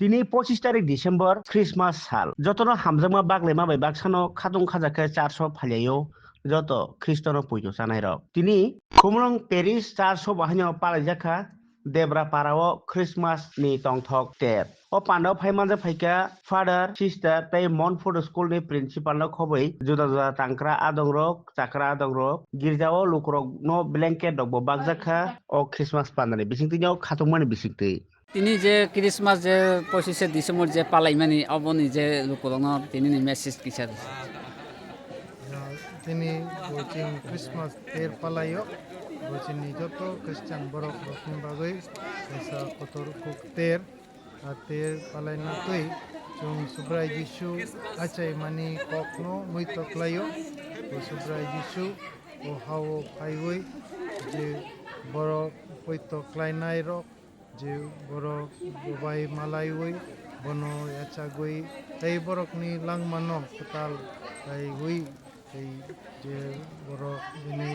তিনি 25 তারিখ ডিসেম্बर খ্রিস্টমাস সাল যতন হামজাमा বাগলেমা বাই বাকসানো খাতুং খাজাকে 400 ফালিয়াयो যত খ্রিস্টানো পুজো জানাই রক তিনি খুমুলুং পেরিস 400 বাহানো পালাইজাক্खा देब्रा पाराओ ख्रिस्टमास नि तंगथक टेर ओ पांडाव फाइमानजा फाइका फादर सिस्टर तै मन फुड स्कूल नि प्रिंसिपाल न खबै जुदा जुदा तांक्रा आदंग्रक चाक्रा आदंग्रक गिरजाओ लुकुरकनो ब्लेंकेट दगबो बागजाक्खा ओ ख्रिस्टमास पानानि बिसिंतियाव खातुममानि बिसिंतै তিনি যে ক্রিসমাস যে 25 ডিসেম্বর যে পালাইমানি অবনি যে লুকুরকনো তিনি মেসেজ কিসার তিনি বলছেন ক্রিসমাস তের পালাইও বলছেন যত খ্রিস্টান বড় রকম বাগৈ এসা কতর কুক তের তের পালাইনা তুই जों सुब्राय जिसु आचाय मानि कखनो मैतक्लायो सुब्राय जिसु ओ हाव फाइवै जे बर पैतक्लायनाय रक जे बर बबाय मालायवै बनो याचागै तै बरकनि लांमानो कताल ताइवै तै जे बरक दिनै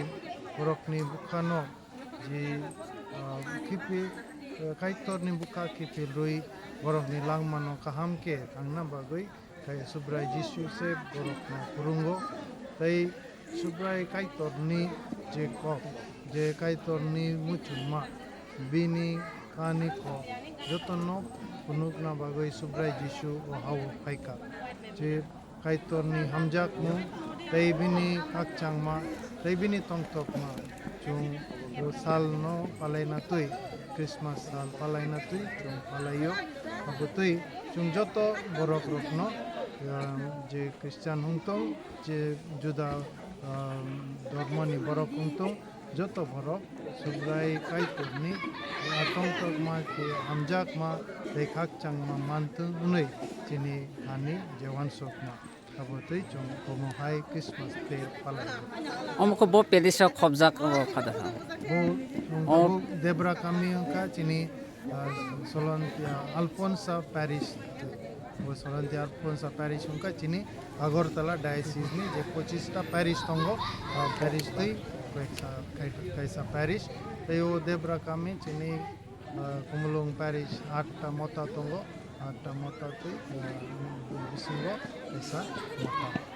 बरकनि बुखानो जे खिपि काइतरनि बुखा खिपि रुइ बरकनि लांमानो काहामके थांना बागै खाय सुब्राय जिसु से बरकना खुरुंगो तै सुब्राय काइतरनि जे कक जे काइतरनि मुचुमा बिनि कानि क जतनो पुनुकना बागै सुब्राय जिसु ओ हाव फाइका जे काइतरनि हामजाकमु तै बिनि काकचांमा तै बिनि तंगतकमा जों ओ सालनो पालायना तुई क्रिसमास साल पालायना तुई जों पालायो अब तुई जों जत बरक रखनो जे क्रिश्चियन हुंतों जे जुदा धर्मनि बरक हुंतों जत बरक सुब्राय काइतरनि तंगतकमा के हामजाकमा तै काकचांमा मानथों उनै जिनि हानि जेवानसकमा Kabotoy jong komohay Christmas Day palay. Omko bo pedisa khobjak khada. Bo Debra kami ka chini Solantia Alfonsa Parish. Bo Solantia Alfonsa Parish ka chini Agortala diocese ni je 25 ta parish tongo parish tei kaisa parish teo Debra kami chini Khumulwng parish 8 ta mota tongo. Ada mata tu, bisingo, bisa mata.